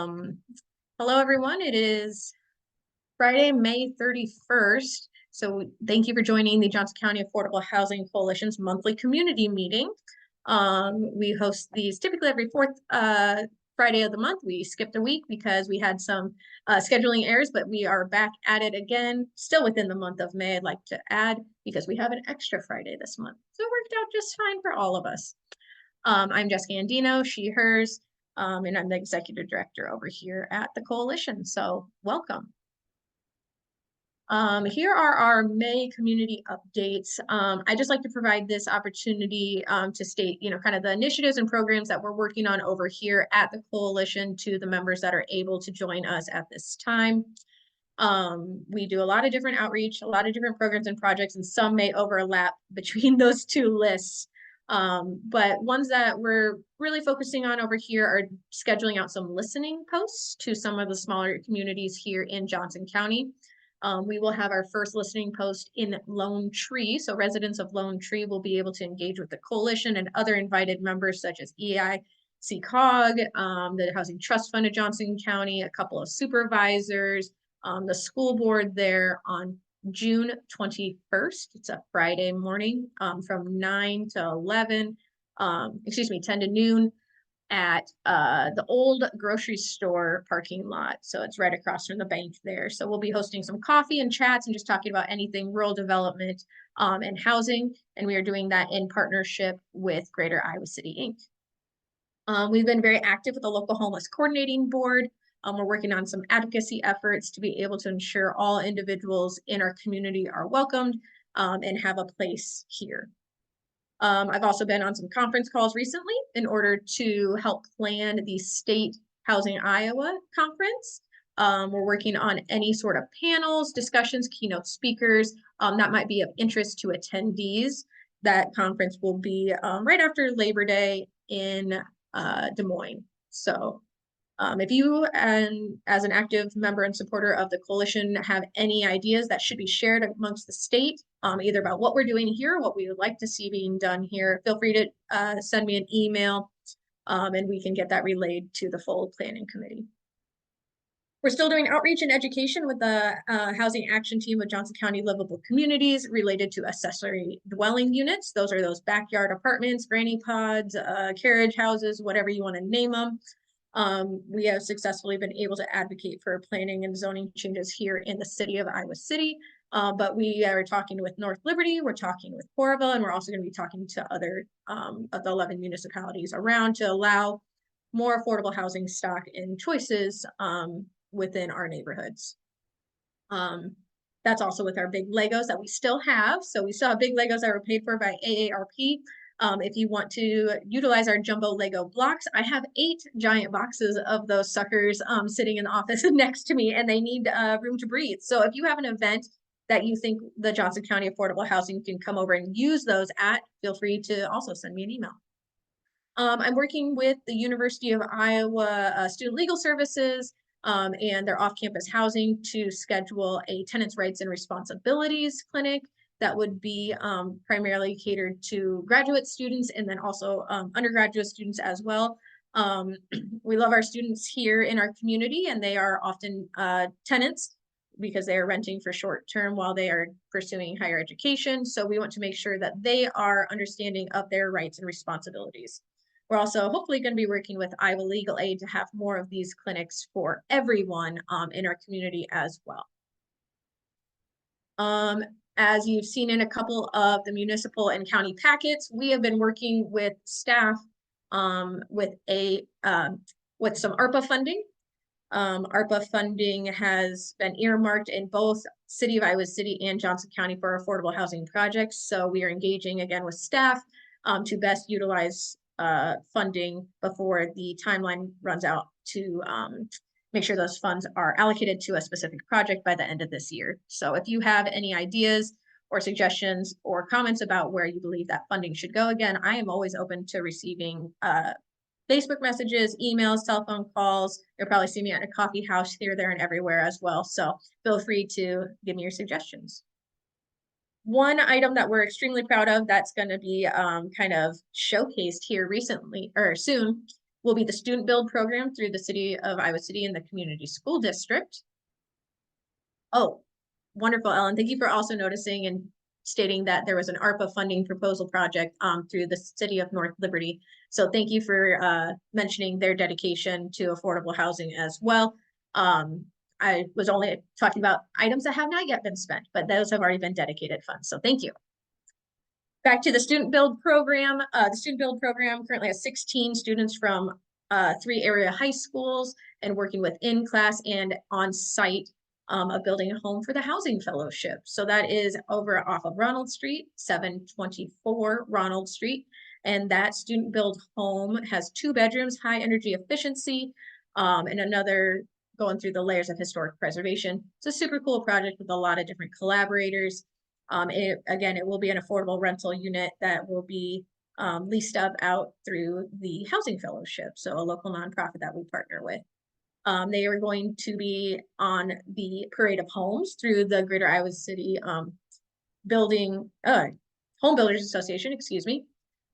Hello, everyone. It is Friday, May 31st. So thank you for joining the Johnson County Affordable Housing Coalition's monthly community meeting. We host these typically every fourth Friday of the month. We skipped a week because we had some scheduling errors, but we are back at it again, still within the month of May, I'd like to add, because we have an extra Friday this month. So it worked out just fine for all of us. I'm Jessica Andino, she, hers, and I'm the executive director over here at the coalition. So welcome. Here are our May community updates. I just like to provide this opportunity to state, kind of the initiatives and programs that we're working on over here at the coalition to the members that are able to join us at this time. We do a lot of different outreach, a lot of different programs and projects, and some may overlap between those two lists. But ones that we're really focusing on over here are scheduling out some listening posts to some of the smaller communities here in Johnson County. We will have our first listening post in Lone Tree. So residents of Lone Tree will be able to engage with the coalition and other invited members such as JCAHC, the Housing Trust Fund of Johnson County, a couple of supervisors, the school board there on June 21st. It's a Friday morning from 9 to 11, 10 to noon at the old grocery store parking lot. So it's right across from the bank there. So we'll be hosting some coffee and chats and just talking about anything rural development and housing. And we are doing that in partnership with Greater Iowa City, Inc. We've been very active with the local homeless coordinating board. We're working on some advocacy efforts to be able to ensure all individuals in our community are welcomed and have a place here. I've also been on some conference calls recently in order to help plan the State Housing Iowa conference. We're working on any sort of panels, discussions, keynote speakers that might be of interest to attendees. That conference will be right after Labor Day in Des Moines. So if you, as an active member and supporter of the coalition, have any ideas that should be shared amongst the state, either about what we're doing here, what we would like to see being done here, feel free to send me an email and we can get that relayed to the full planning committee. We're still doing outreach and education with the housing action team of Johnson County Livable Communities related to accessory dwelling units. Those are those backyard apartments, granny pods, carriage houses, whatever you want to name them. We have successfully been able to advocate for planning and zoning changes here in the city of Iowa City. But we are talking with North Liberty, we're talking with Coralville, and we're also going to be talking to other of the 11 municipalities around to allow more affordable housing stock and choices within our neighborhoods. That's also with our big Legos that we still have. So we still have big Legos that were paid for by AARP. If you want to utilize our jumbo Lego blocks, I have 8 giant boxes of those suckers sitting in the office next to me, and they need room to breathe. So if you have an event that you think the Johnson County Affordable Housing can come over and use those at, feel free to also send me an email. I'm working with the University of Iowa Student Legal Services and their off-campus housing to schedule a tenants' rights and responsibilities clinic that would be primarily catered to graduate students and then also undergraduate students as well. We love our students here in our community, and they are often tenants because they are renting for short term while they are pursuing higher education. So we want to make sure that they are understanding of their rights and responsibilities. We're also hopefully going to be working with Iowa Legal Aid to have more of these clinics for everyone in our community as well. As you've seen in a couple of the municipal and county packets, we have been working with staff with some ARPA funding. ARPA funding has been earmarked in both City of Iowa City and Johnson County for affordable housing projects. So we are engaging again with staff to best utilize funding before the timeline runs out to make sure those funds are allocated to a specific project by the end of this year. So if you have any ideas or suggestions or comments about where you believe that funding should go, again, I am always open to receiving Facebook messages, emails, telephone calls. You'll probably see me at a coffee house here, there, and everywhere as well. So feel free to give me your suggestions. One item that we're extremely proud of that's going to be kind of showcased here recently or soon will be the Student Build program through the City of Iowa City and the Community School District. Oh, wonderful, Ellen. Thank you for also noticing and stating that there was an ARPA funding proposal project through the City of North Liberty. So thank you for mentioning their dedication to affordable housing as well. I was only talking about items that have not yet been spent, but those have already been dedicated funds. So thank you. Back to the Student Build program. The Student Build program currently has 16 students from 3 area high schools and working with in-class and on-site of building a home for the Housing Fellowship. So that is over off of Ronald Street, 724 Ronald Street. And that Student Build home has 2 bedrooms, high energy efficiency, and another going through the layers of historic preservation. It's a super cool project with a lot of different collaborators. Again, it will be an affordable rental unit that will be leased out through the Housing Fellowship, so a local nonprofit that we partner with. They are going to be on the Parade of Homes through the Greater Iowa City Home Builders Association, excuse me.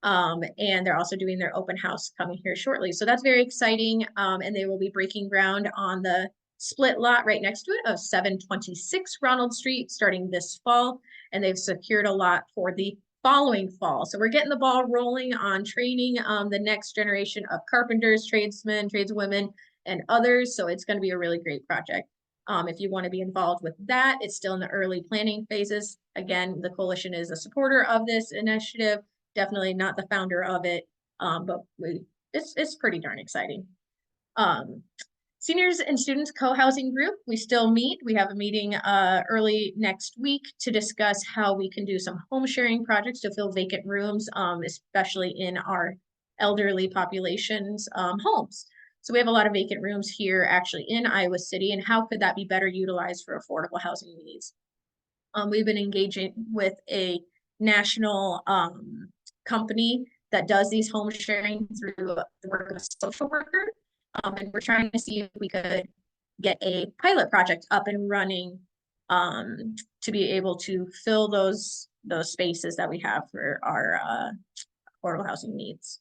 And they're also doing their open house coming here shortly. So that's very exciting. And they will be breaking ground on the split lot right next to it of 726 Ronald Street starting this fall. And they've secured a lot for the following fall. So we're getting the ball rolling on training the next generation of carpenters, tradesmen, tradeswomen, and others. So it's going to be a really great project. If you want to be involved with that, it's still in the early planning phases. Again, the coalition is a supporter of this initiative, definitely not the founder of it, but it's pretty darn exciting. Seniors and Students Co-Housing Group, we still meet. We have a meeting early next week to discuss how we can do some home sharing projects to fill vacant rooms, especially in our elderly population's homes. So we have a lot of vacant rooms here actually in Iowa City, and how could that be better utilized for affordable housing needs? We've been engaging with a national company that does these home sharing through the work of a social worker. And we're trying to see if we could get a pilot project up and running to be able to fill those spaces that we have for our affordable housing needs.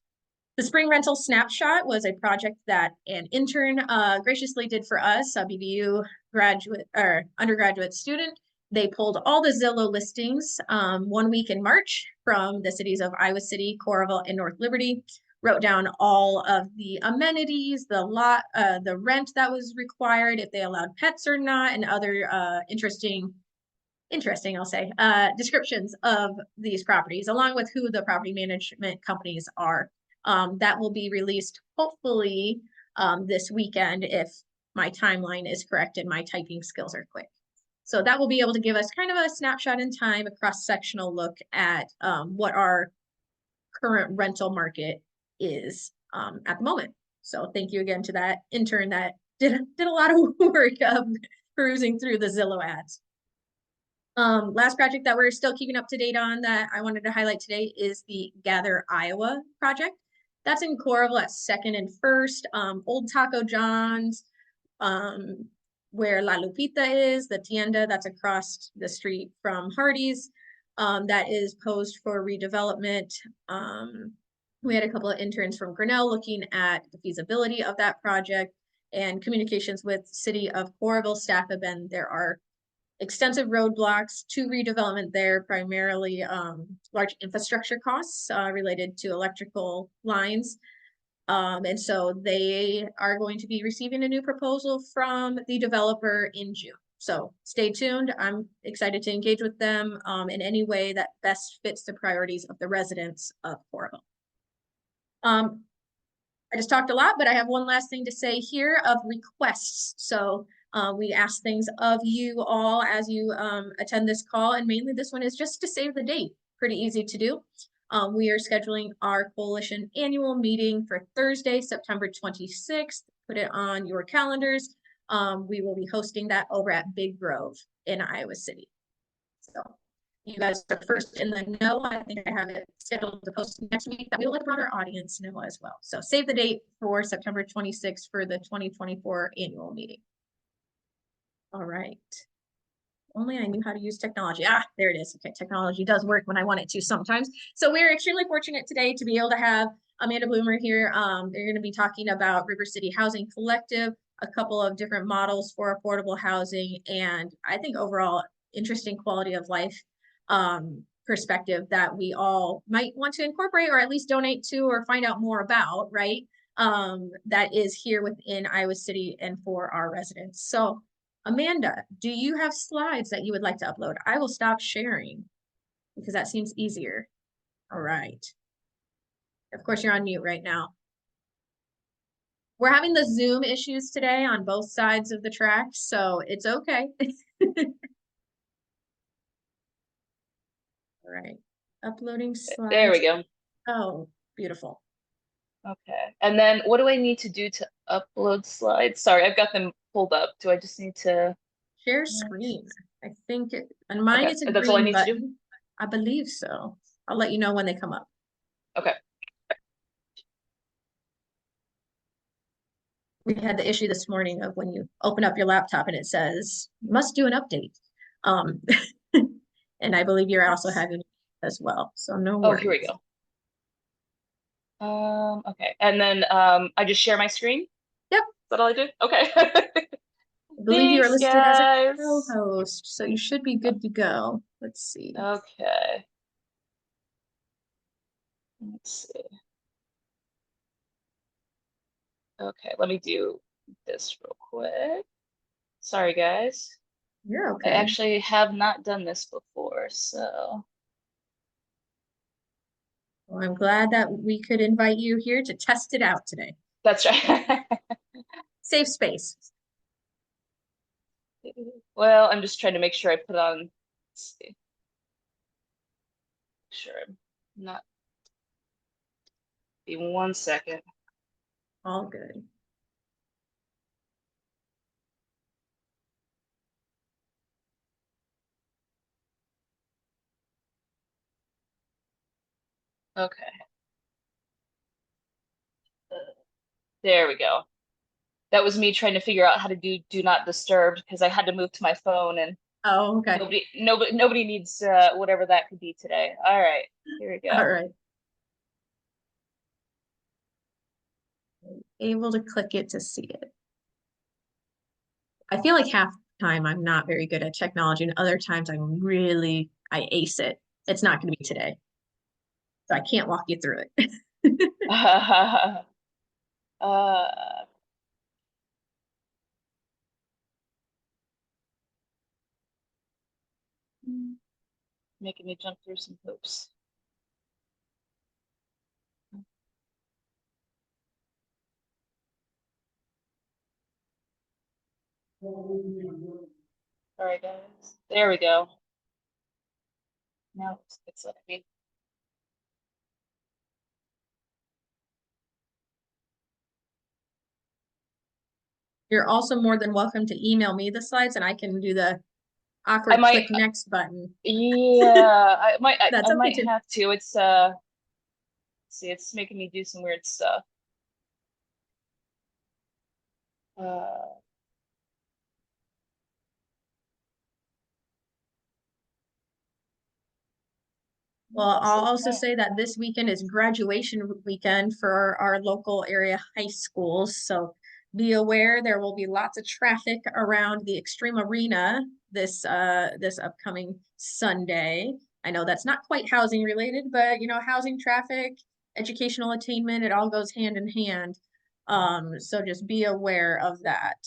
The Spring Rental Snapshot was a project that an intern graciously did for us, a BBU graduate or undergraduate student. They pulled all the Zillow listings 1 week in March from the cities of Iowa City, Coralville, and North Liberty, wrote down all of the amenities, the rent that was required, if they allowed pets or not, and other interesting, I'll say, descriptions of these properties, along with who the property management companies are. That will be released hopefully this weekend if my timeline is correct and my typing skills are quick. So that will be able to give us kind of a snapshot in time, a cross-sectional look at what our current rental market is at the moment. So thank you again to that intern that did a lot of work perusing through the Zillow ads. Last project that we're still keeping up to date on that I wanted to highlight today is the Gather Iowa project. That's in Coralville at 2nd and 1st. Old Taco John's, where La Lupita is, the tienda that's across the street from Hardee's, that is posed for redevelopment. We had a couple of interns from Grinnell looking at the feasibility of that project, and communications with City of Coralville staff have been there are extensive roadblocks to redevelopment there, primarily large infrastructure costs related to electrical lines. And so they are going to be receiving a new proposal from the developer in June. So stay tuned. I'm excited to engage with them in any way that best fits the priorities of the residents of Coralville. I just talked a lot, but I have one last thing to say here of requests. So we ask things of you all as you attend this call, and mainly this one is just to save the date. Pretty easy to do. We are scheduling our coalition annual meeting for Thursday, September 26th. Put it on your calendars. We will be hosting that over at Big Grove in Iowa City. So you guys are first in the know. I think I have it scheduled to post next week. That we will let the broader audience know as well. So save the date for September 26th for the 2024 annual meeting. All right. Only I knew how to use technology. There it is. Okay, technology does work when I want it to sometimes. So we're extremely fortunate today to be able to have Amanda Bloomer here. They're going to be talking about River City Housing Collective, a couple of different models for affordable housing, and I think overall interesting quality of life perspective that we all might want to incorporate or at least donate to or find out more about, right? That is here within Iowa City and for our residents. So Amanda, do you have slides that you would like to upload? I will stop sharing because that seems easier. All right. Of course, you're on mute right now. We're having the Zoom issues today on both sides of the track, so it's okay. All right, uploading slides. There we go. Oh, beautiful. Okay. And then what do I need to do to upload slides? Sorry, I've got them pulled up. Do I just need to share screen? I think on mine it's a that's all I green need button. to do? I believe so. I'll let you know when they come up. Okay. We had the issue this morning of when you open up your laptop and it says must do an update. And I believe you're also having it as well. So no worries. Oh, here we go. Okay. And then I just share my screen? Yep. Is that all I do? Okay. I believe you are listed guys. as a co-host, so you should be good to go. Let's see. Okay. Let's see. Okay, let me do this real quick. Sorry, guys. You're okay. I actually have not done this before, so. Well, I'm glad that we could invite you here to test it out today. That's right. Safe space. Well, I'm just trying to make sure I put on, let's see. Sure, I'm not. Be 1 second. All good. Okay. There we go. That was me trying to figure out how to do not disturb because I had to move to my phone and oh, okay. Nobody needs whatever that could be today. All right, here we go. All right. Able to click it to see it. I feel like half the time I'm not very good at technology, and other times I ace it. It's not going to be today, so I can't walk you through it. Making me jump through some hoops. All right, guys. There we go. Now it's letting me. You're also more than welcome to email me the slides, and I can do the awkward click next button. Yeah, I might okay have to. It's see, it's making me do some weird stuff. Well, I'll also say that this weekend is graduation weekend for our local area high schools. So be aware there will be lots of traffic around the Extreme Arena this upcoming Sunday. I know that's not quite housing related, but you know, housing, traffic, educational attainment, it all goes hand in hand. So just be aware of that.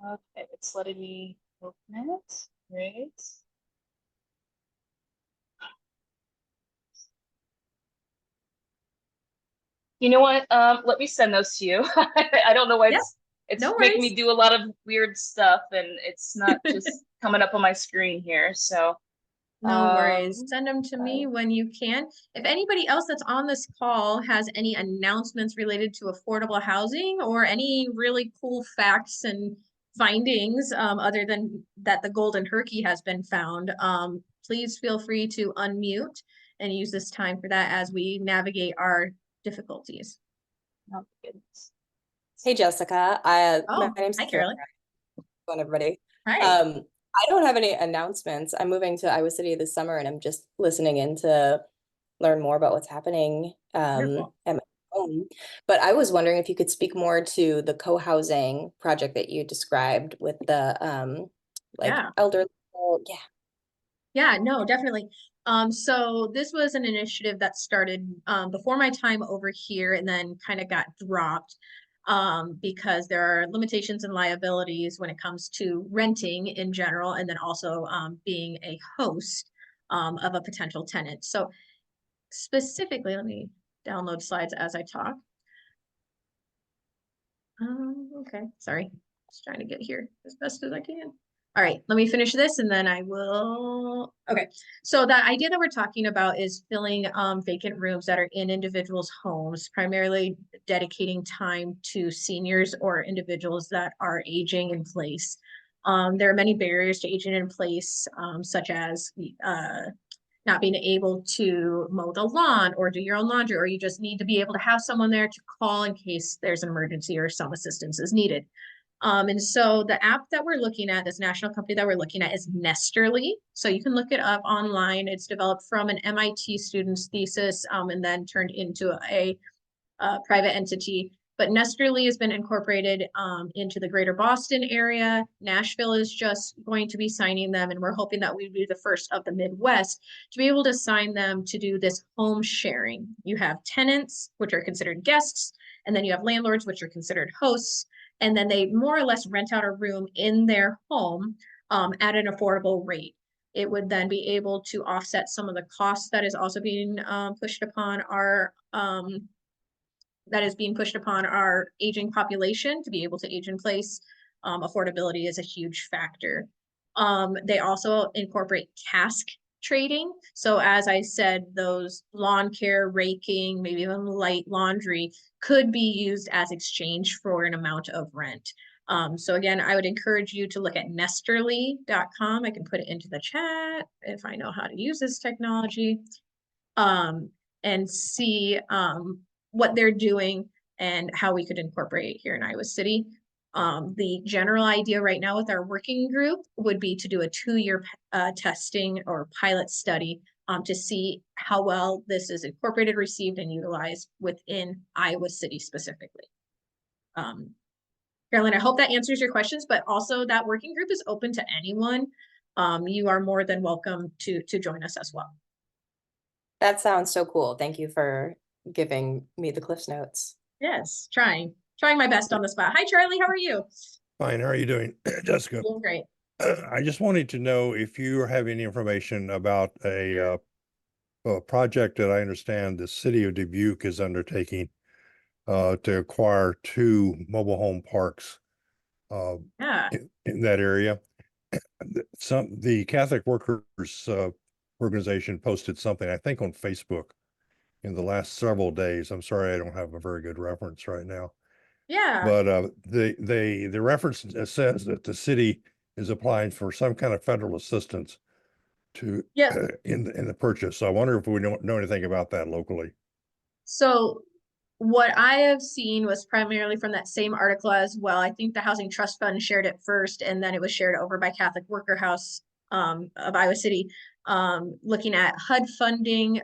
Okay, it's letting me open it. Great. You know what? Let me send those to you. I don't know why it's no making me do a lot of weird stuff, and it's not just coming up on my screen here. So no worries. Send them to me when you can. If anybody else that's on this call has any announcements related to affordable housing or any really cool facts and findings, other than that the golden herky has been found, please feel free to unmute and use this time for that as we navigate our difficulties. Oh, goodness. Hey, Jessica. My name's hi, Carolyn. Everybody. Hi. I don't have any announcements. I'm moving to Iowa City this summer and I'm just listening in to learn more about what's happening Wonderful. at my home. But I was wondering if you could speak more to the co-housing project that you described with the like Yeah. elderly people. Yeah. Yeah, no, definitely. So this was an initiative that started before my time over here and then kind of got dropped because there are limitations and liabilities when it comes to renting in general, and then also being a host of a potential tenant. So specifically, let me download slides as I talk. Okay, sorry. Just trying to get here as best as I can. All right, let me finish this and then I will. Okay, so the idea that we're talking about is filling vacant rooms that are in individuals' homes, primarily dedicating time to seniors or individuals that are aging in place. There are many barriers to aging in place, such as not being able to mow the lawn or do your own laundry, or you just need to be able to have someone there to call in case there's an emergency or some assistance is needed. And so the app that we're looking at, this national company that we're looking at, is Nesterly. So you can look it up online. It's developed from an MIT student's thesis and then turned into a private entity. But Nesterly has been incorporated into the greater Boston area. Nashville is just going to be signing them, and we're hoping that we'd be the first of the Midwest to be able to sign them to do this home sharing. You have tenants, which are considered guests, and then you have landlords, which are considered hosts, and then they more or less rent out a room in their home at an affordable rate. It would then be able to offset some of the costs that is also being pushed upon our aging population to be able to age in place. Affordability is a huge factor. They also incorporate task trading. So as I said, those lawn care, raking, maybe even light laundry could be used as exchange for an amount of rent. So again, I would encourage you to look at nesterly.com. I can put it into the chat if I know how to use this technology. And see what they're doing and how we could incorporate it here in Iowa City. The general idea right now with our working group would be to do a 2-year testing or pilot study to see how well this is incorporated, received, and utilized within Iowa City specifically. Carolyn, I hope that answers your questions, but also that working group is open to anyone. You are more than welcome to join us as well. That sounds so cool. Thank you for giving me the Cliff's Notes. Yes, trying my best on the spot. Hi, Charlie. How are you? Fine. How are you doing, Jessica? Doing great. I just wanted to know if you have any information about a project that I understand the city of Dubuque is undertaking to acquire 2 mobile home parks Yeah. in that area. The Catholic Workers organization posted something, I think, on Facebook in the last several days. I'm sorry, I don't have a very good reference right now. Yeah. But the reference says that the city is applying for some kind of federal assistance to Yeah. in the purchase. So I wonder if we don't know anything about that locally. So what I have seen was primarily from that same article as well. I think the Housing Trust Fund shared it first, and then it was shared over by Catholic Worker House of Iowa City, looking at HUD funding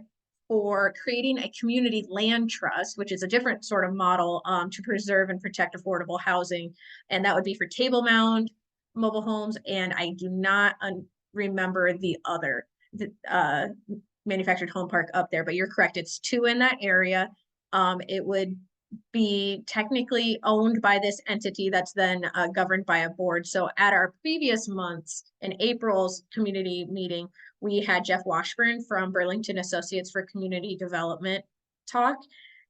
for creating a community land trust, which is a different sort of model to preserve and protect affordable housing. And that would be for table mound mobile homes. And I do not remember the other manufactured home park up there, but you're correct. It's 2 in that area. It would be technically owned by this entity that's then governed by a board. So at our previous months in April's community meeting, we had Jeff Washburn from Burlington Associates for Community Development talk.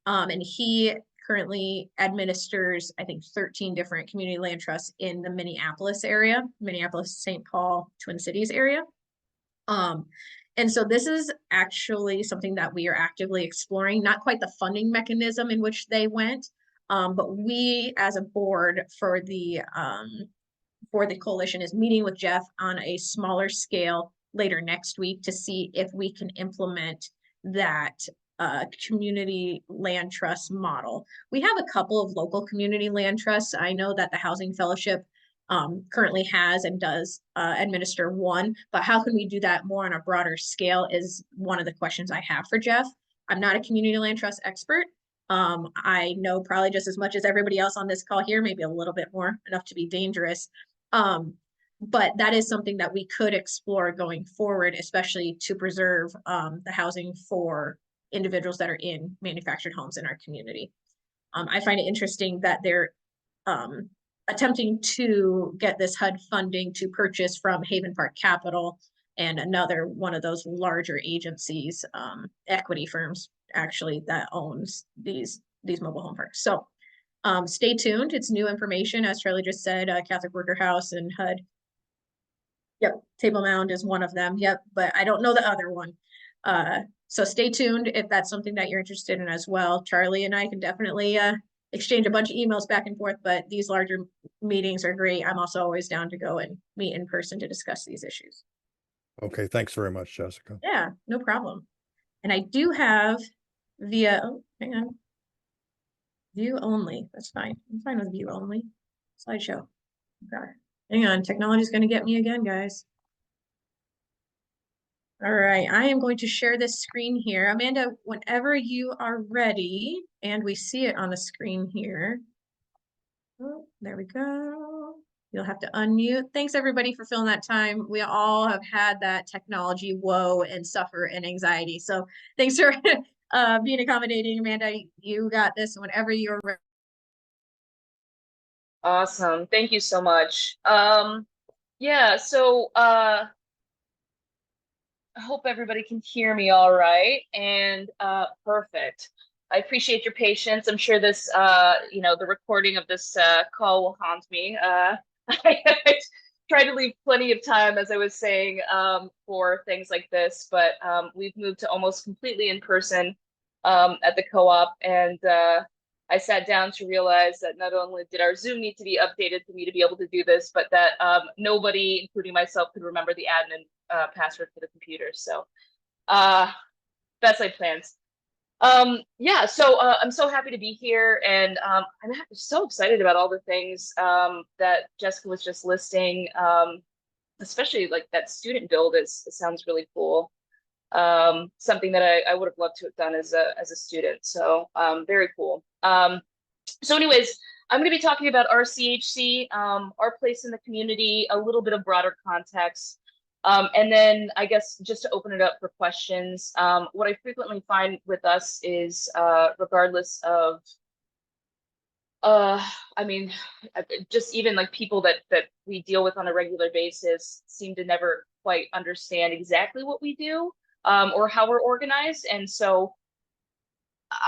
And he currently administers, I think, 13 different community land trusts in the Minneapolis area, Minneapolis, St. Paul, Twin Cities area. And so this is actually something that we are actively exploring, not quite the funding mechanism in which they went, but we as a board for the coalition is meeting with Jeff on a smaller scale later next week to see if we can implement that community land trust model. We have a couple of local community land trusts. I know that the Housing Fellowship currently has and does administer one, but how can we do that more on a broader scale is one of the questions I have for Jeff. I'm not a community land trust expert. I know probably just as much as everybody else on this call here, maybe a little bit more, enough to be dangerous. But that is something that we could explore going forward, especially to preserve the housing for individuals that are in manufactured homes in our community. I find it interesting that they're attempting to get this HUD funding to purchase from Haven Park Capital and another one of those larger agencies, equity firms actually, that owns these mobile home parks. So stay tuned. It's new information, as Charlie just said, Catholic Worker House and HUD. Yep, Table Mound is one of them. Yep, but I don't know the other one. So stay tuned if that's something that you're interested in as well. Charlie and I can definitely exchange a bunch of emails back and forth, but these larger meetings are great. I'm also always down to go and meet in person to discuss these issues. Okay, thanks very much, Jessica. Yeah, no problem. And I do have via, oh, hang on. View only, that's fine. I'm fine with view only. Slideshow. Okay. Hang on, technology's gonna get me again, guys. All right, I am going to share this screen here. Amanda, whenever you are ready, and we see it on the screen here. Oh, there we go. You'll have to unmute. Thanks everybody for filling that time. We all have had that technology woe and suffer and anxiety. So thanks for being accommodating. Amanda, you got this whenever you're ready. Awesome. Thank you so much. Yeah, so I hope everybody can hear me all right. And perfect. I appreciate your patience. I'm sure this, the recording of this call will haunt me. I tried to leave plenty of time, as I was saying, for things like this, but we've moved to almost completely in person at the co-op, and I sat down to realize that not only did our Zoom need to be updated for me to be able to do this, but that nobody, including myself, could remember the admin password for the computer. So that's my plans. Yeah, so I'm so happy to be here, and I'm so excited about all the things that Jessica was just listing, especially like that student build. It sounds really cool. Something that I would have loved to have done as a student. So very cool. So anyways, I'm going to be talking about RCHC, our place in the community, a little bit of broader context. And then I guess just to open it up for questions, what I frequently find with us is regardless of, I mean, just even like people that we deal with on a regular basis seem to never quite understand exactly what we do or how we're organized. And so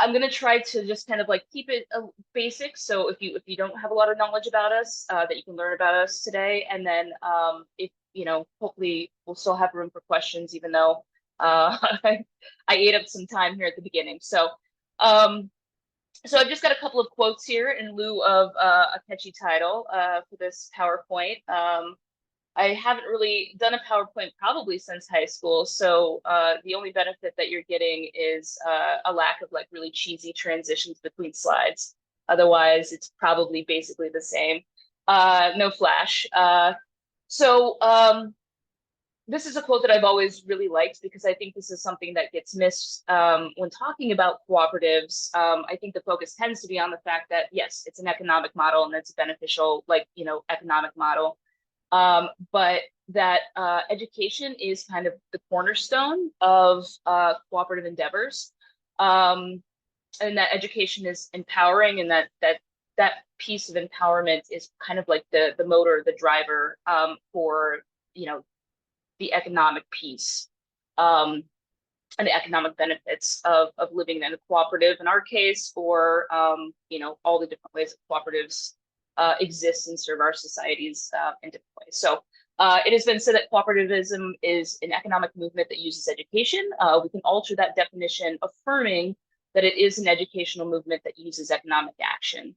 I'm going to try to just kind of like keep it basic. So if you don't have a lot of knowledge about us, that you can learn about us today. And then if, hopefully we'll still have room for questions, even though I ate up some time here at the beginning. So so I've just got a couple of quotes here in lieu of a catchy title for this PowerPoint. I haven't really done a PowerPoint probably since high school, so the only benefit that you're getting is a lack of like really cheesy transitions between slides. Otherwise, it's probably basically the same. No flash. So this is a quote that I've always really liked because I think this is something that gets missed when talking about cooperatives. I think the focus tends to be on the fact that, yes, it's an economic model and it's a beneficial, economic model. But that education is kind of the cornerstone of cooperative endeavors, and that education is empowering, and that piece of empowerment is kind of like the motor, the driver for the economic piece and the economic benefits of living in a cooperative in our case, or all the different ways that cooperatives exist and serve our societies in different ways. So it has been said that cooperativism is an economic movement that uses education. We can alter that definition, affirming that it is an educational movement that uses economic action.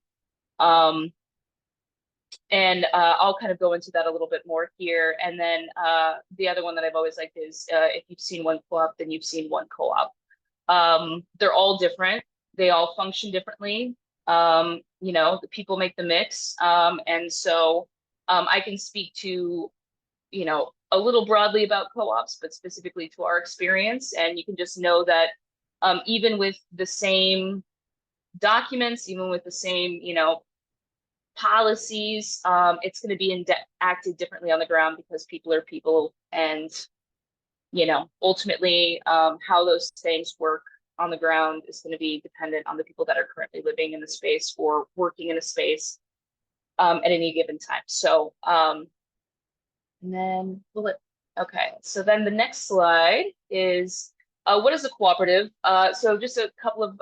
And I'll kind of go into that a little bit more here. And then the other one that I've always liked is if you've seen one co-op, then you've seen one co-op. They're all different. They all function differently. The people make the mix. And so I can speak to, a little broadly about co-ops, but specifically to our experience. And you can just know that even with the same documents, even with the same, policies, it's going to be acted differently on the ground because people are people. And, ultimately how those things work on the ground is going to be dependent on the people that are currently living in the space or working in a space at any given time. So, and then okay, so then the next slide is what is a cooperative? So just a couple of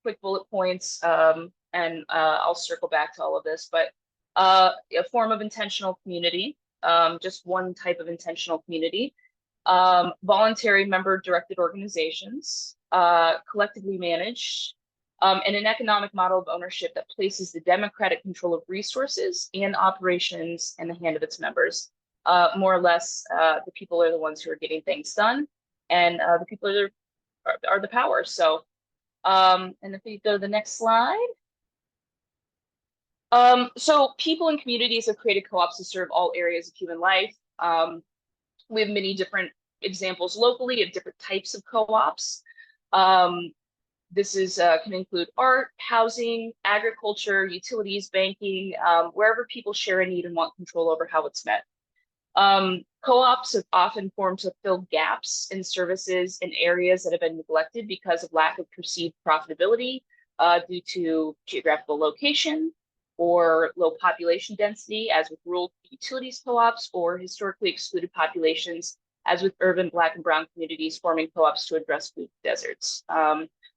quick bullet points, and I'll circle back to all of this, but a form of intentional community, just one type of intentional community, voluntary member-directed organizations, collectively managed, and an economic model of ownership that places the democratic control of resources and operations in the hand of its members. More or less, the people are the ones who are getting things done, and the people are the power. So, and if we go to the next slide. So people and communities have created co-ops to serve all areas of human life. We have many different examples locally of different types of co-ops. This is can include art, housing, agriculture, utilities, banking, wherever people share a need and want control over how it's met. Co-ops have often formed to fill gaps in services in areas that have been neglected because of lack of perceived profitability due to geographical location or low population density, as with rural utilities co-ops, or historically excluded populations, as with urban Black and Brown communities forming co-ops to address food deserts.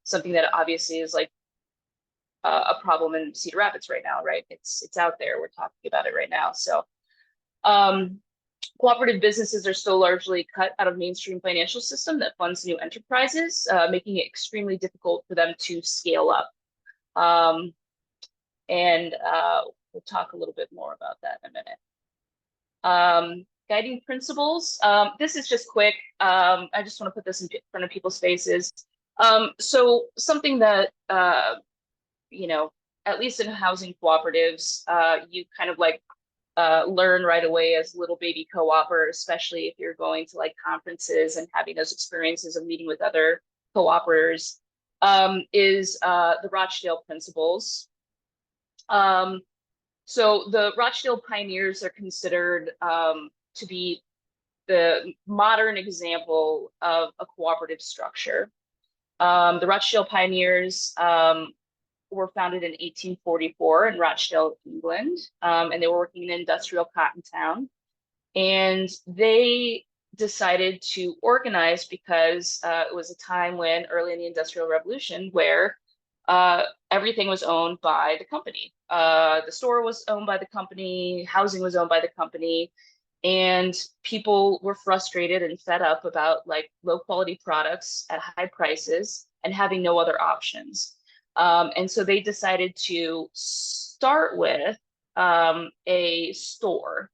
Something that obviously is like a problem in Cedar Rapids right now, right? It's out there. We're talking about it right now. So cooperative businesses are still largely cut out of mainstream financial system that funds new enterprises, making it extremely difficult for them to scale up. And we'll talk a little bit more about that in a minute. Guiding principles. This is just quick. I just want to put this in front of people's faces. So something that, at least in housing cooperatives, you kind of like learn right away as little baby co-opper, especially if you're going to like conferences and having those experiences of meeting with other co-operators, is the Rochdale principles. So the Rochdale pioneers are considered to be the modern example of a cooperative structure. The Rochdale pioneers were founded in 1844 in Rochdale, England, and they were working in an industrial cotton town. And they decided to organize because it was a time when, early in the Industrial Revolution, where everything was owned by the company. The store was owned by the company, housing was owned by the company, and people were frustrated and fed up about like low quality products at high prices and having no other options. And so they decided to start with a store.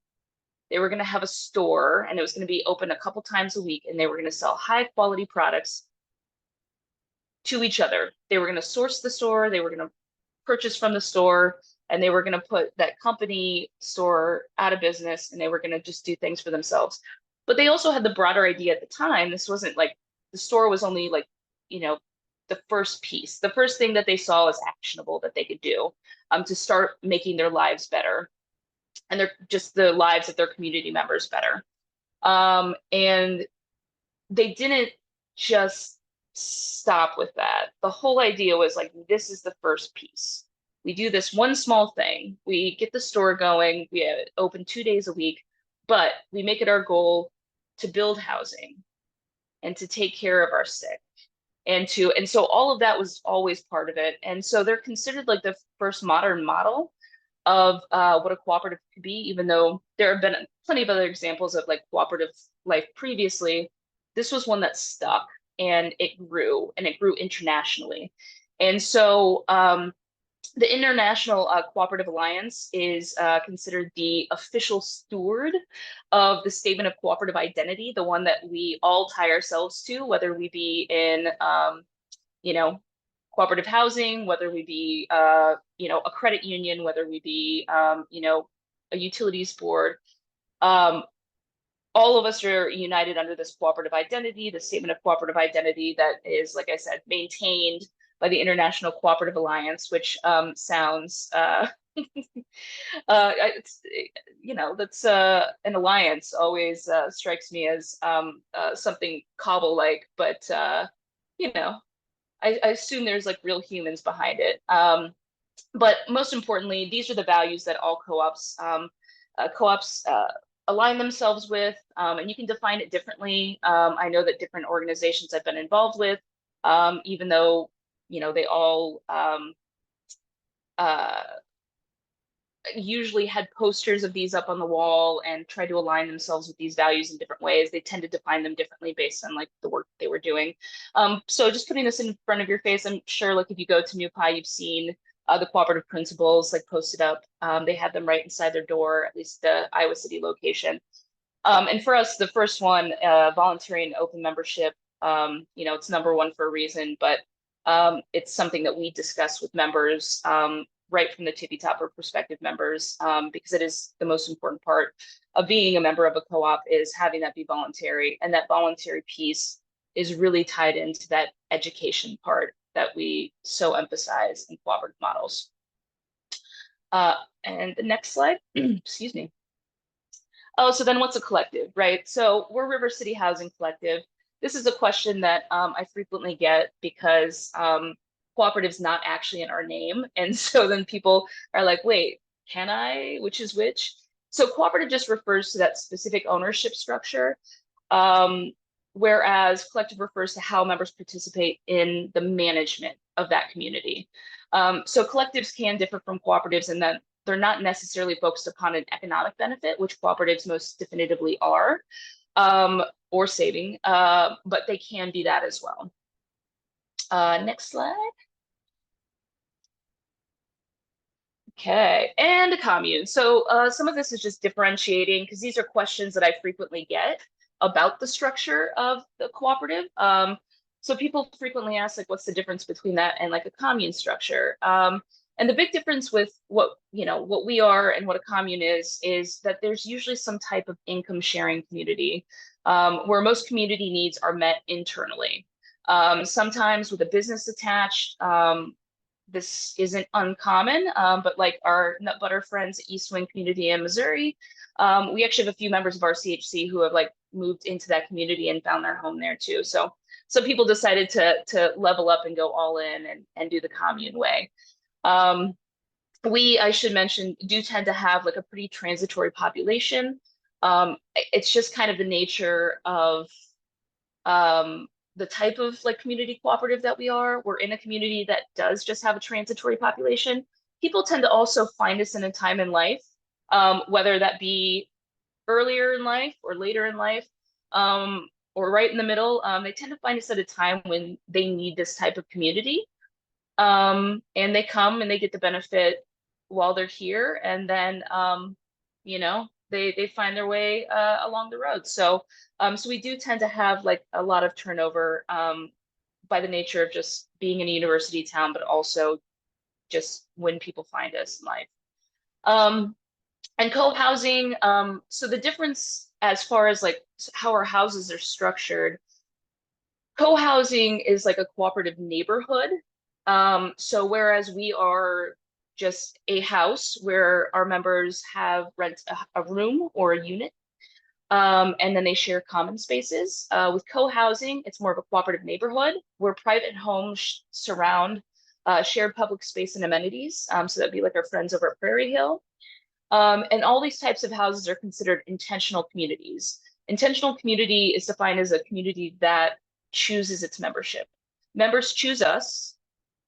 They were going to have a store, and it was going to be open a couple times a week, and they were going to sell high quality products to each other. They were going to source the store, they were going to purchase from the store, and they were going to put that company store out of business, and they were going to just do things for themselves. But they also had the broader idea at the time. This wasn't like the store was only like, the first piece, the first thing that they saw as actionable that they could do to start making their lives better, and they're just the lives of their community members better. And they didn't just stop with that. The whole idea was like, this is the first piece. We do this one small thing. We get the store going. We have it open 2 days a week, but we make it our goal to build housing and to take care of our sick. And so all of that was always part of it. And so they're considered like the first modern model of what a cooperative could be, even though there have been plenty of other examples of like cooperative life previously. This was one that stuck, and it grew internationally. And so the International Cooperative Alliance is considered the official steward of the Statement of Cooperative Identity, the one that we all tie ourselves to, whether we be in, cooperative housing, whether we be, a credit union, whether we be, a utilities board. All of us are united under this cooperative identity, the statement of cooperative identity that is, like I said, maintained by the International Cooperative Alliance, which sounds, it's, you know, that's an alliance always strikes me as something cobble-like, but, you know, I assume there's like real humans behind it. But most importantly, these are the values that all co-ops align themselves with, and you can define it differently. I know that different organizations I've been involved with, even though, you know, they all usually had posters of these up on the wall and try to align themselves with these values in different ways. They tend to define them differently based on like the work they were doing. So just putting this in front of your face, I'm sure like if you go to NewPi, you've seen the cooperative principles like posted up. They have them right inside their door, at least the Iowa City location. And for us, the first one, voluntary and open membership, you know, it's number one for a reason, but it's something that we discuss with members right from the tippy top or prospective members, because it is the most important part of being a member of a co-op is having that be voluntary. And that voluntary piece is really tied into that education part that we so emphasize in cooperative models. And the next slide, excuse me. Oh, so then what's a collective, right? So we're River City Housing Collective. This is a question that I frequently get because cooperative's not actually in our name. And so then people are like, wait, can I, which is which? So cooperative just refers to that specific ownership structure, whereas collective refers to how members participate in the management of that community. So collectives can differ from cooperatives in that they're not necessarily focused upon an economic benefit, which cooperatives most definitively are, or saving, but they can be that as well. Next slide. Okay, and a commune. So some of this is just differentiating because these are questions that I frequently get about the structure of the cooperative. So people frequently ask, like, what's the difference between that and like a commune structure? And the big difference with what we are and what a commune is that there's usually some type of income sharing community where most community needs are met internally. Sometimes with a business attached, this isn't uncommon, but like our nut butter friends at East Wing Community in Missouri, we actually have a few members of RCHC who have like moved into that community and found their home there too. So some people decided to level up and go all in and do the commune way. We, I should mention, do tend to have like a pretty transitory population. It's just kind of the nature of the type of like community cooperative that we are. We're in a community that does just have a transitory population. People tend to also find us in a time in life, whether that be earlier in life or later in life, or right in the middle. They tend to find us at a time when they need this type of community. And they come and they get the benefit while they're here. And then, you know, they find their way along the road. So so we do tend to have like a lot of turnover by the nature of just being in a university town, but also just when people find us in life. And co-housing, so the difference as far as like how our houses are structured, co-housing is like a cooperative neighborhood. So whereas we are just a house where our members have rent a room or a unit, and then they share common spaces. With co-housing, it's more of a cooperative neighborhood where private homes surround shared public space and amenities. So that'd be like our friends over at Prairie Hill. And all these types of houses are considered intentional communities. Intentional community is defined as a community that chooses its membership. Members choose us,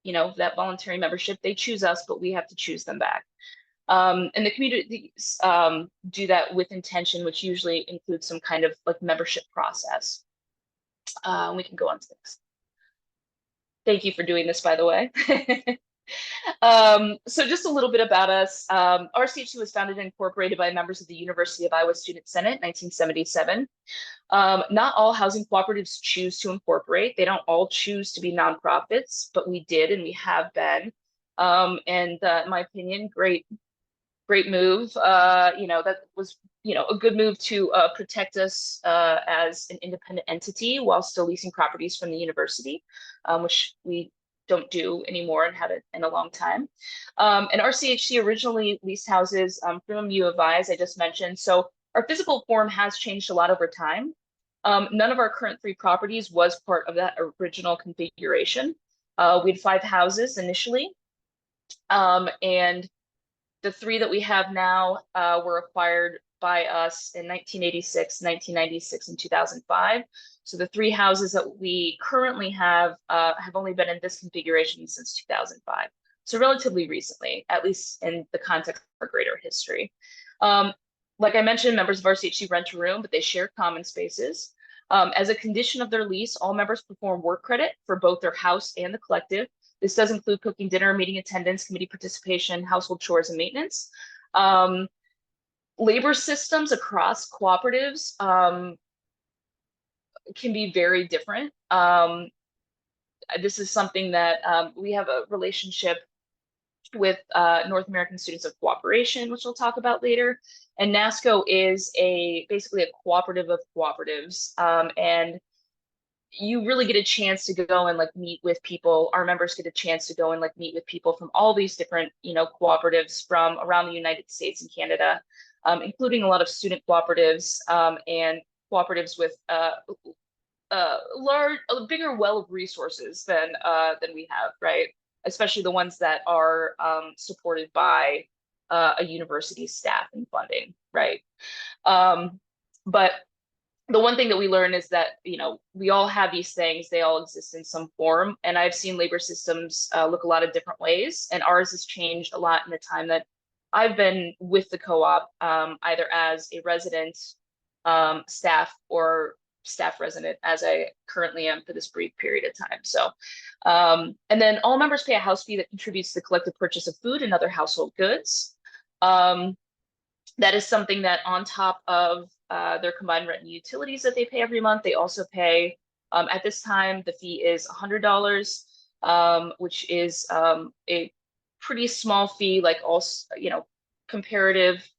you know, that voluntary membership, they choose us, but we have to choose them back. And the communities do that with intention, which usually includes some kind of like membership process. We can go on to this. Thank you for doing this, by the way. So just a little bit about us. RCHC was founded and incorporated by members of the University of Iowa Student Senate in 1977. Not all housing cooperatives choose to incorporate. They don't all choose to be nonprofits, but we did and we have been. And in my opinion, great great move. That was, a good move to protect us as an independent entity while still leasing properties from the university, which we don't do anymore and haven't in a long time. And RCHC originally leased houses from U of I, as I just mentioned. So our physical form has changed a lot over time. None of our current 3 properties was part of that original configuration. We had 5 houses initially, and the 3 that we have now were acquired by us in 1986, 1996, and 2005. So the 3 houses that we currently have only been in this configuration since 2005. So relatively recently, at least in the context of our greater history. Like I mentioned, members of RCHC rent a room, but they share common spaces. As a condition of their lease, all members perform work credit for both their house and the collective. This does include cooking dinner, meeting attendance, committee participation, household chores, and maintenance. Labor systems across cooperatives can be very different. This is something that we have a relationship with North American Students of Cooperation, which we'll talk about later. And NASCO is basically a cooperative of cooperatives. And you really get a chance to go and meet with people. Our members get a chance to go and meet with people from all these different, cooperatives from around the United States and Canada, including a lot of student cooperatives and cooperatives with a bigger well of resources than we have, right? Especially the ones that are supported by a university staff and funding, right? But the one thing that we learn is that, we all have these things, they all exist in some form. And I've seen labor systems look a lot of different ways. And ours has changed a lot in the time that I've been with the co-op, either as a resident, staff, or staff resident, as I currently am for this brief period of time. So, and then all members pay a house fee that contributes to the collective purchase of food and other household goods. That is something that on top of their combined rent and utilities that they pay every month, they also pay, at this time, the fee is $100, which is a pretty small fee, also, comparative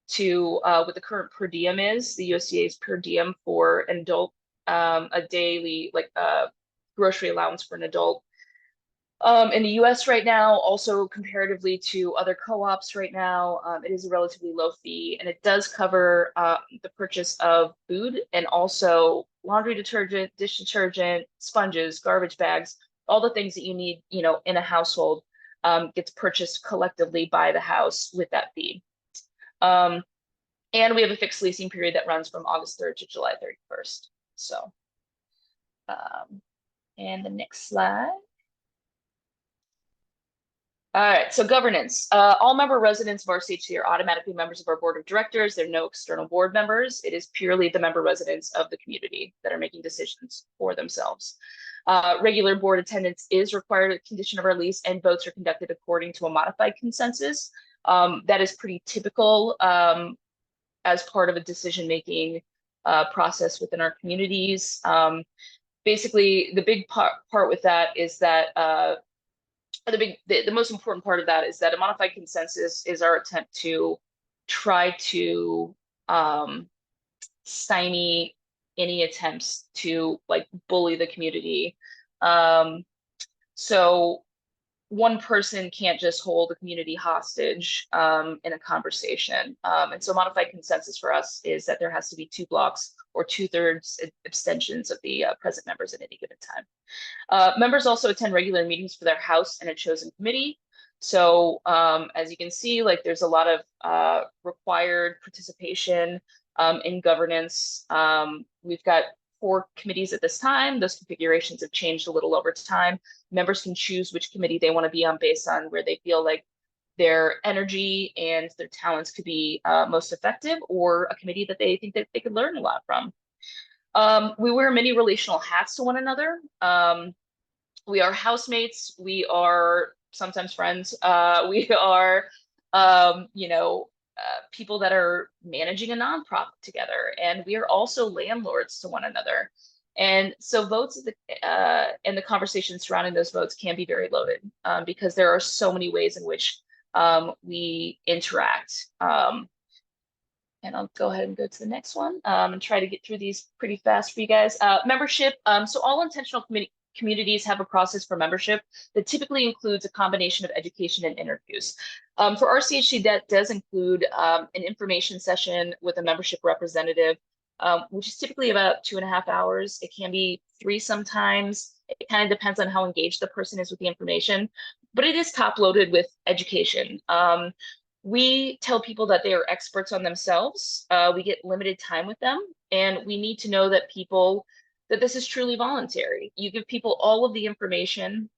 to what the current per diem is. The USDA's per diem for an adult, a daily grocery allowance for an adult. In the US right now, also comparatively to other co-ops right now, it is a relatively low fee, and it does cover the purchase of food and also laundry detergent, dish detergent, sponges, garbage bags, all the things that you need, in a household gets purchased collectively by the house with that fee. And we have a fixed leasing period that runs from August 3rd to July 31st. So, and the next slide. All right, so governance. All member residents of RCHC are automatically members of our board of directors. There are no external board members. It is purely the member residents of the community that are making decisions for themselves. Regular board attendance is required as a condition of our lease, and votes are conducted according to a modified consensus. That is pretty typical as part of a decision-making process within our communities. Basically, the big part with that is that the most important part of that is that a modified consensus is our attempt to try to stymie any attempts to bully the community. So one person can't just hold the community hostage in a conversation. And so modified consensus for us is that there has to be 2 blocks or 2/3 abstentions of the present members at any given time. Members also attend regular meetings for their house and a chosen committee. So as you can see, there's a lot of required participation in governance. We've got 4 committees at this time. Those configurations have changed a little over time. Members can choose which committee they want to be on based on where they feel like their energy and their talents could be most effective, or a committee that they think that they could learn a lot from. We wear many relational hats to one another. We are housemates. We are sometimes friends. We are, people that are managing a nonprofit together, and we are also landlords to one another. And so votes and the conversation surrounding those votes can be very loaded because there are so many ways in which we interact. And I'll go ahead and go to the next one and try to get through these pretty fast for you guys. Membership. So all intentional communities have a process for membership that typically includes a combination of education and interviews. For RCHC, that does include an information session with a membership representative, which is typically about 2.5 hours. It can be 3 sometimes. It kind of depends on how engaged the person is with the information, but it is top loaded with education. We tell people that they are experts on themselves. We get limited time with them, and we need to know that this is truly voluntary. You give people all of the information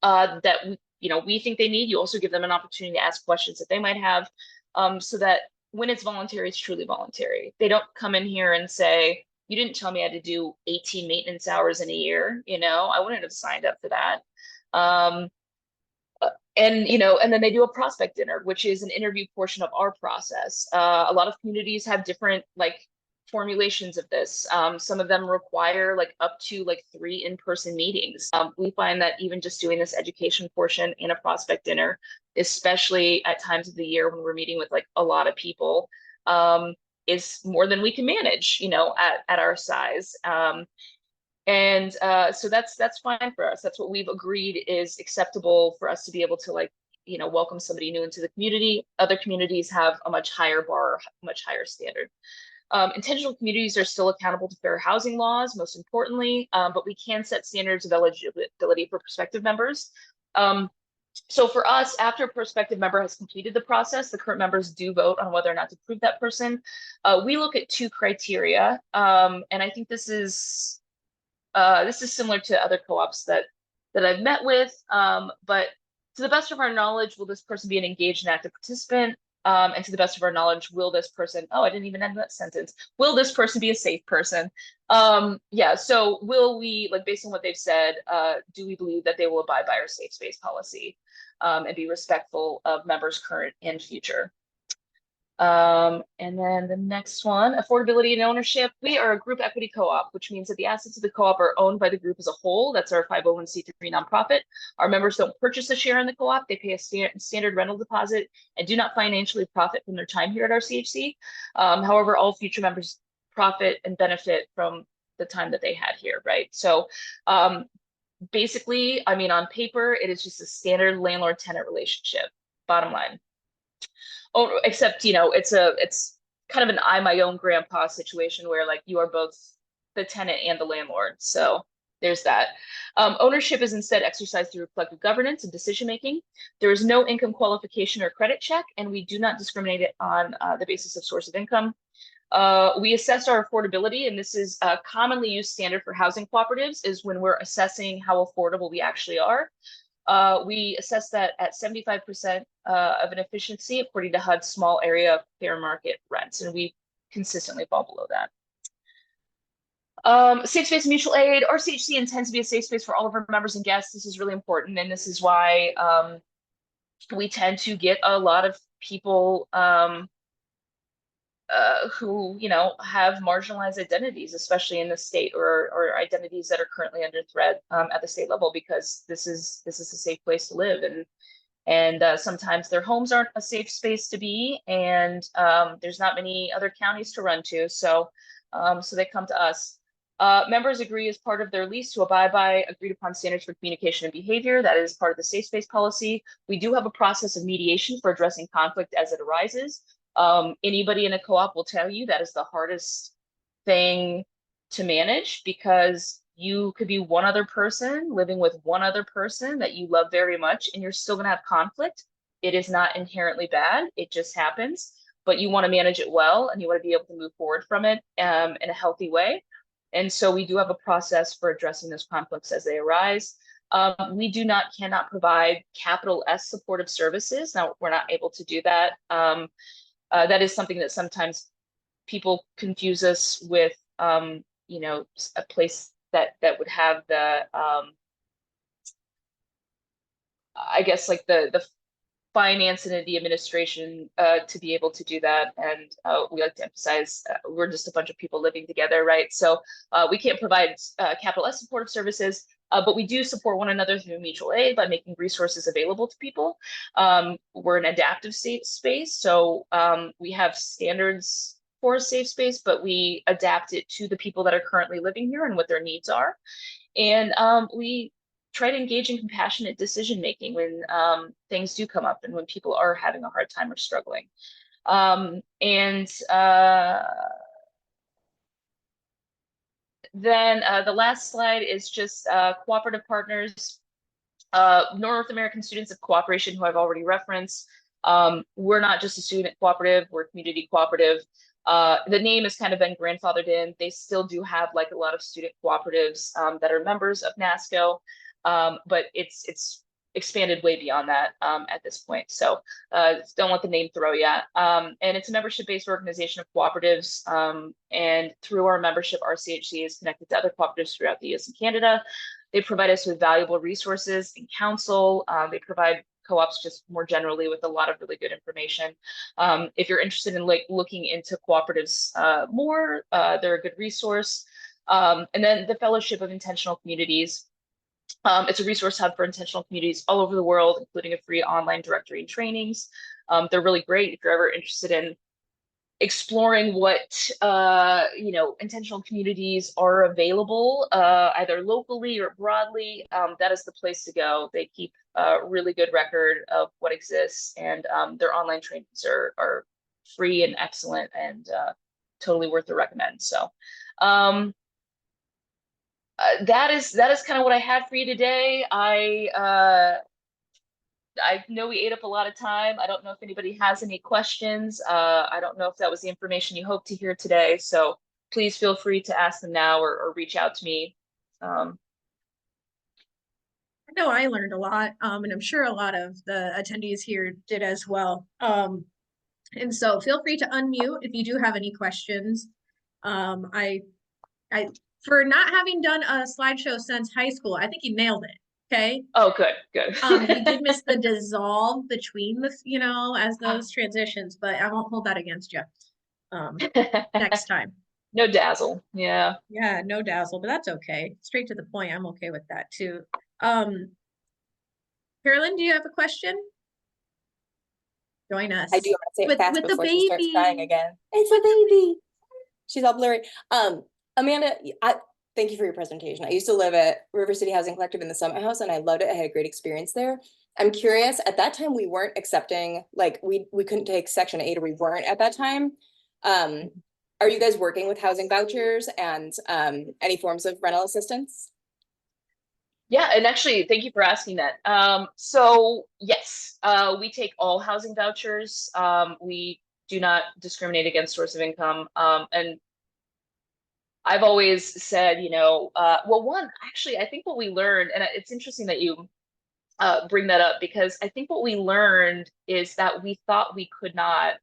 that we think they need. You also give them an opportunity to ask questions that they might have, so that when it's voluntary, it's truly voluntary. They don't come in here and say, "You didn't tell me I had to do 18 maintenance hours in a year. I wouldn't have signed up for that." And then they do a prospect dinner, which is an interview portion of our process. A lot of communities have different formulations of this. Some of them require up to 3 in-person meetings. We find that even just doing this education portion in a prospect dinner, especially at times of the year when we're meeting with a lot of people, is more than we can manage, at our size. So that's fine for us. That's what we've agreed is acceptable for us to be able to welcome somebody new into the community. Other communities have a much higher bar, much higher standard. Intentional communities are still accountable to fair housing laws, most importantly, but we can set standards of eligibility for prospective members. So for us, after a prospective member has completed the process, the current members do vote on whether or not to approve that person. We look at 2 criteria, and I think this is similar to other co-ops that I've met with, but to the best of our knowledge, will this person be an engaged and active participant? And to the best of our knowledge, will this person, I didn't even end that sentence. Will this person be a safe person? Yeah, so will we, based on what they've said, do we believe that they will abide by our safe space policy and be respectful of members current and future? And then the next one, affordability and ownership. We are a group equity co-op, which means that the assets of the co-op are owned by the group as a whole. That's our 501c3 nonprofit. Our members don't purchase a share in the co-op. They pay a standard rental deposit and do not financially profit from their time here at RCHC. However, all future members profit and benefit from the time that they had here, right? So basically, on paper, it is just a standard landlord-tenant relationship, bottom line. Oh, except, it's kind of an I my own grandpa situation where you are both the tenant and the landlord. So there's that. Ownership is instead exercised through collective governance and decision-making. There is no income qualification or credit check, and we do not discriminate on the basis of source of income. We assess our affordability, and this is a commonly used standard for housing cooperatives, is when we're assessing how affordable we actually are. We assess that at 75% of an efficiency according to HUD's small area fair market rents, and we consistently fall below that. Safe space mutual aid. RCHC intends to be a safe space for all of our members and guests. This is really important, and this is why we tend to get a lot of people who have marginalized identities, especially in the state, or identities that are currently under threat at the state level, because this is a safe place to live, and sometimes their homes aren't a safe space to be, and there's not many other counties to run to, so they come to us. Members agree as part of their lease to abide by agreed upon standards for communication and behavior. That is part of the safe space policy. We do have a process of mediation for addressing conflict as it arises. Anybody in a co-op will tell you that is the hardest thing to manage, because you could be one other person living with one other person that you love very much, and you're still going to have conflict. It is not inherently bad. It just happens, but you want to manage it well, and you want to be able to move forward from it in a healthy way. And so we do have a process for addressing those conflicts as they arise. We cannot provide capital S supportive services. Now, we're not able to do that. That is something that sometimes people confuse us with, a place that would have the, I guess, the finance and the administration to be able to do that. And we like to emphasize we're just a bunch of people living together, right? So we can't provide capital S supportive services, But we do support one another through mutual aid by making resources available to people. We're an adaptive safe space, so we have standards for a safe space, but we adapt it to the people that are currently living here and what their needs are. And we try to engage in compassionate decision making when things do come up and when people are having a hard time or struggling. Then the last slide is just cooperative partners. North American Students of Cooperation, who I've already referenced. We're not just a student cooperative, we're a community cooperative. The name has kind of been grandfathered in. They still do have like a lot of student cooperatives that are members of NASCO, but it's expanded way beyond that at this point. So don't let the name throw you. And it's a membership-based organization of cooperatives. And through our membership, RCHC is connected to other cooperatives throughout the US and Canada. They provide us with valuable resources and counsel. They provide co-ops just more generally with a lot of really good information. If you're interested in like looking into cooperatives more, they're a good resource. And then the Fellowship of Intentional Communities. It's a resource hub for intentional communities all over the world, including a free online directory and trainings. They're really great if you're ever interested in exploring what intentional communities are available either locally or broadly. That is the place to go. They keep a really good record of what exists, and their online trainings are free and excellent and totally worth the recommend. So that is kind of what I had for you today. I know we ate up a lot of time. I don't know if anybody has any questions. I don't know if that was the information you hoped to hear today. So please feel free to ask them now or reach out to me. I know I learned a lot, and I'm sure a lot of the attendees here did as well. And so feel free to unmute if you do have any questions. I for not having done a slideshow since high school, I think you nailed it. Okay. Oh, good. You did miss the dissolve between the, as those transitions, but I won't hold that against you. Next time. No dazzle. Yeah. Yeah, no dazzle, but that's okay. Straight to the point. I'm okay with that too. Carolyn, do you have a question? Join us. I do want to say it fast with before the she starts crying baby. again. It's a baby. She's all blurry. Amanda, thank you for your presentation. I used to live at River City Housing Collective in the Summit House, and I loved it. I had a great experience there. I'm curious, at that time, we weren't accepting, like, we couldn't take Section 8, or we weren't at that time. Are you guys working with housing vouchers and any forms of rental assistance? Yeah, and actually, thank you for asking that. So yes, we take all housing vouchers. We do not discriminate against source of income. And I've always said, actually, I think what we learned, and it's interesting that you bring that up, because I think what we learned is that we thought we could not.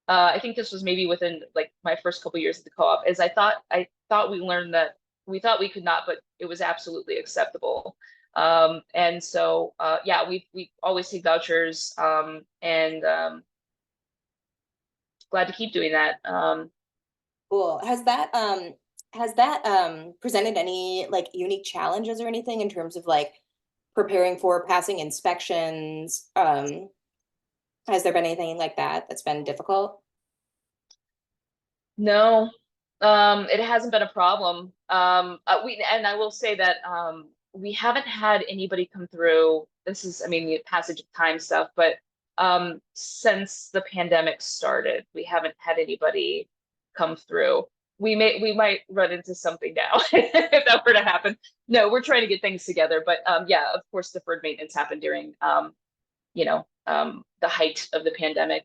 I think this was maybe within like my first couple years at the co-op, is I thought we learned that we thought we could not, but it was absolutely acceptable. And so, yeah, we always take vouchers, and glad to keep doing that. Cool. Has that presented any like unique challenges or anything in terms of like preparing for passing inspections? Has there been anything like that that's been difficult? No, it hasn't been a problem. And I will say that we haven't had anybody come through. This is, I mean, the passage of time stuff, but since the pandemic started, we haven't had anybody come through. We might run into something now if that were to happen. No, we're trying to get things together, but yeah, of course, deferred maintenance happened during the height of the pandemic,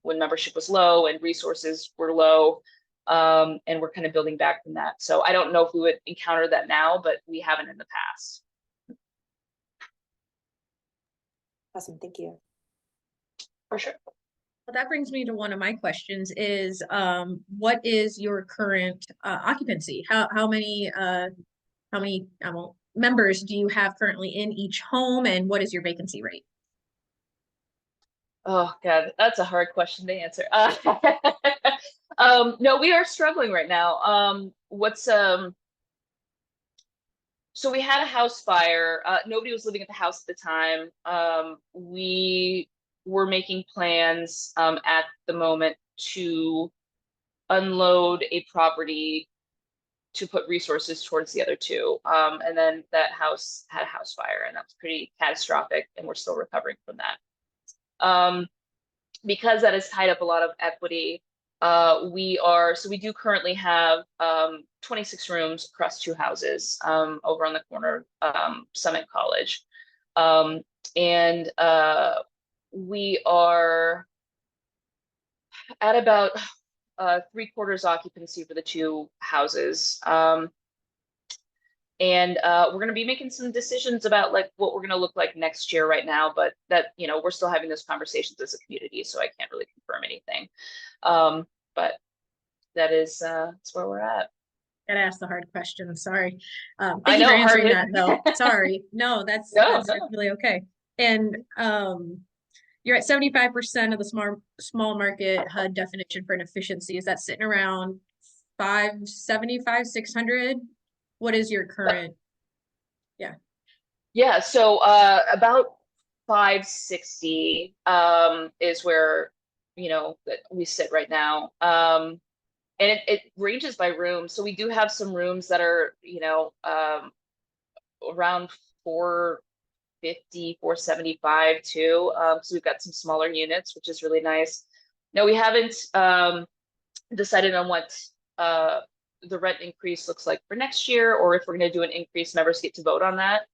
when membership was low and resources were low, and we're kind of building back from that. So I don't know if we would encounter that now, but we haven't in the past. Awesome, thank you. For sure. Well, that brings me to one of my questions is, what is your current occupancy? How many members do you have currently in each home, and what is your vacancy rate? Oh God, that's a hard question to answer. No, we are struggling right now. So we had a house fire. Nobody was living at the house at the time. We were making plans at the moment to unload a property to put resources towards the other two. And then that house had a house fire, and that was pretty catastrophic, and we're still recovering from that. Because that has tied up a lot of equity, we do currently have 26 rooms across 2 houses over on the corner of Summit College. And we are at about 3/4 occupancy for the 2 houses. And we're going to be making some decisions about like what we're going to look like next year right now, but that, you know, we're still having those conversations as a community, so I can't really confirm anything. But that is that's where we're at. Gotta ask the hard question. Sorry. I Thank you know, for answering that hard-hitting. though. Sorry. No, that's No. really okay. And you're at 75% of the small market HUD definition for an efficiency. Is that sitting around 575, 600? What is your current? Yeah, so about 560 is where, you know, that we sit right now. And it ranges by room. So we do have some rooms that are, you know, around 450, 475 too. So we've got some smaller units, which is really nice. No, we haven't decided on what the rent increase looks like for next year, or if we're going to do an increase. Members get to vote on that.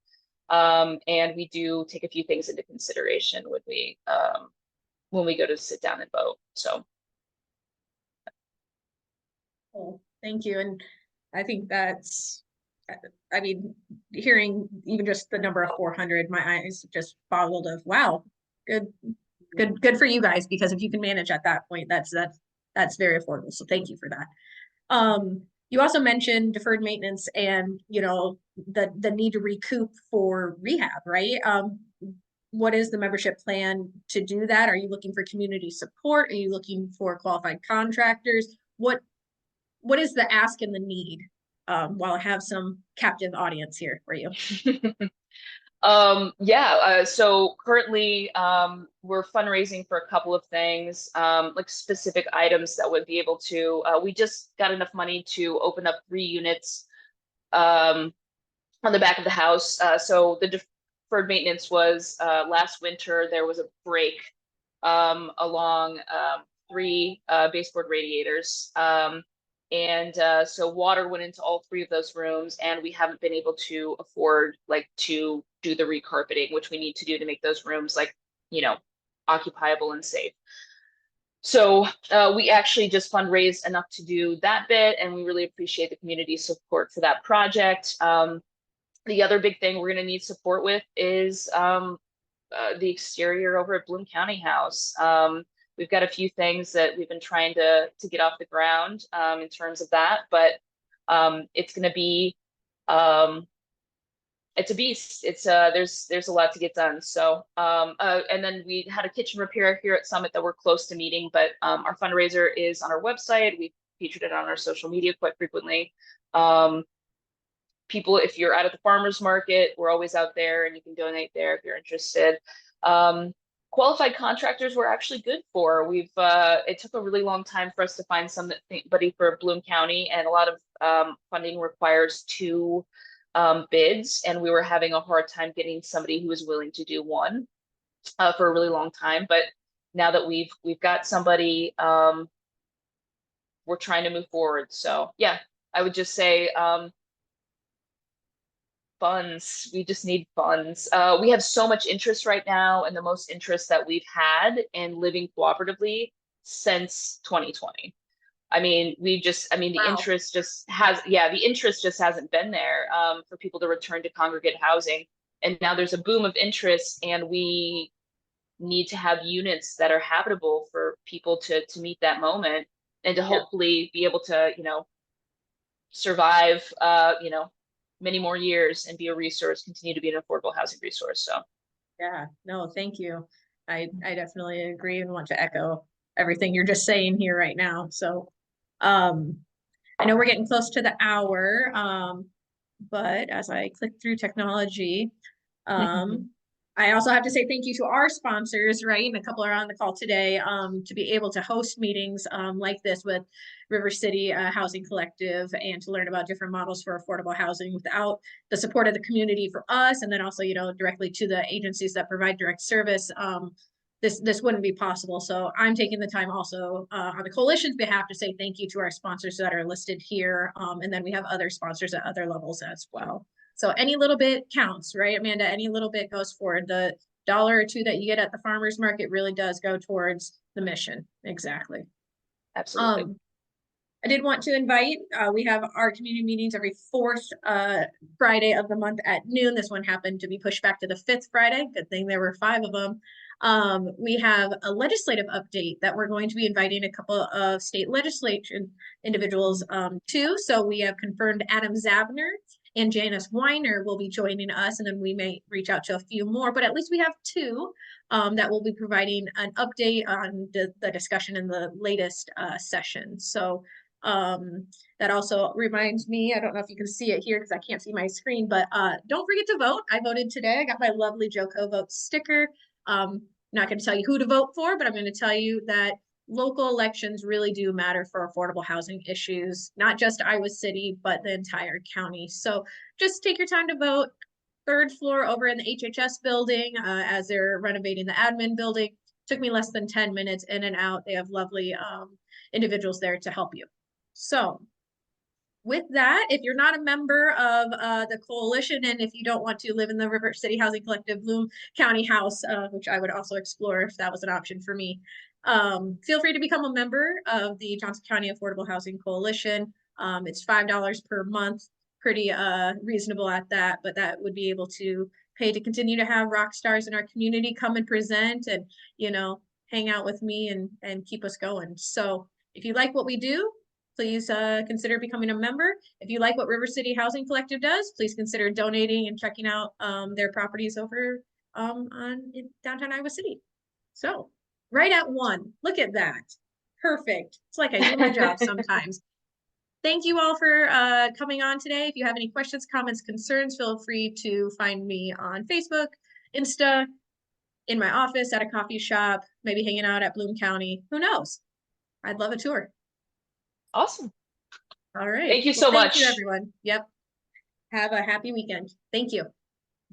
And we do take a few things into consideration when we go to sit down and vote. So. Oh, thank you. And I think that's, I mean, hearing even just the number of 400, my eyes just boggled of, wow, good for you guys, because if you can manage at that point, that's very affordable. So thank you for that. You also mentioned deferred maintenance and, you know, the need to recoup for rehab, right? What is the membership plan to do that? Are you looking for community support? Are you looking for qualified contractors? What is the ask and the need? While I have some captive audience here for you. So currently we're fundraising for a couple of things, like specific items that would be able to, we just got enough money to open up 3 units on the back of the house. So the deferred maintenance was last winter, there was a break along 3 baseboard radiators. So water went into all 3 of those rooms, and we haven't been able to afford like to do the recarpeting, which we need to do to make those rooms like, you know, occupiable and safe. So we actually just fundraised enough to do that bit, and we really appreciate the community support for that project. The other big thing we're going to need support with is the exterior over at Bloom County House. We've got a few things that we've been trying to get off the ground in terms of that, but it's going to be it's a beast. It's there's a lot to get done. So and then we had a kitchen repair here at Summit that we're close to meeting, but our fundraiser is on our website. We featured it on our social media quite frequently. People, if you're out at the farmers market, we're always out there, and you can donate there if you're interested. Qualified contractors we're actually good for. We've it took a really long time for us to find somebody for Bloom County, and a lot of funding requires 2 bids, and we were having a hard time getting somebody who was willing to do one for a really long time. But now that we've got somebody, we're trying to move forward. So yeah, I would just say funds. We just need funds. We have so much interest right now, and the most interest that we've had in living cooperatively since 2020. I mean, the Wow. interest just hasn't been there for people to return to congregate housing. And now there's a boom of interest, and we need to have units that are habitable for people to meet that moment, and to hopefully be able to, you know, survive, you know, many more years and be a resource, continue to be an affordable housing resource. So Yeah, no, thank you. I definitely agree and want to echo everything you're just saying here right now. So I know we're getting close to the hour. but as I click through technology, I also have to say thank you to our sponsors, right? And a couple are on the call today, to be able to host meetings like this with River City Housing Collective, and to learn about different models for affordable housing without the support of the community for us, and then also, you know, directly to the agencies that provide direct service. This wouldn't be possible. So I'm taking the time also on the coalition's behalf to say thank you to our sponsors that are listed here. And then we have other sponsors at other levels as well. So any little bit counts, right, Amanda? Any little bit goes forward. The $1 or $2 that you get at the farmer's market really does go towards the mission. Exactly. Absolutely. I did want to invite, we have our community meetings every fourth Friday of the month at noon. This one happened to be pushed back to the 5th Friday. Good thing there were 5 of them. We have a legislative update that we're going to be inviting a couple of state legislation individuals to. So we have confirmed Adam Zabner and Janice Weiner will be joining us, and then we may reach out to a few more, but at least we have 2 that will be providing an update on the discussion in the latest session. So that also reminds me, I don't know if you can see it here because I can't see my screen, but don't forget to vote. I voted today. I got my lovely Joco Vote sticker. Not going to tell you who to vote for, but I'm going to tell you that local elections really do matter for affordable housing issues, not just Iowa City, but the entire county. So just take your time to vote. 3rd floor over in the HHS building as they're renovating the admin building. Took me less than 10 minutes in and out. They have lovely individuals there to help you. So with that, if you're not a member of the coalition, and if you don't want to live in the River City Housing Collective Bloom County House, which I would also explore if that was an option for me, feel free to become a member of the Johnson County Affordable Housing Coalition. It's $5 per month, pretty reasonable at that, but that would be able to pay to continue to have rock stars in our community come and present and, you know, hang out with me and keep us going. So if you like what we do, please consider becoming a member. If you like what River City Housing Collective does, please consider donating and checking out their properties over in downtown Iowa City. So right at 1, look at that. Perfect. It's like I do my job sometimes. Thank you all for coming on today. If you have any questions, comments, concerns, feel free to find me on Facebook, Insta, in my office, at a coffee shop, maybe hanging out at Bloom County. Who knows? I'd love a tour. Awesome. All right. Thank you so much. Thank you, everyone. Yep. Have a happy weekend. Thank you.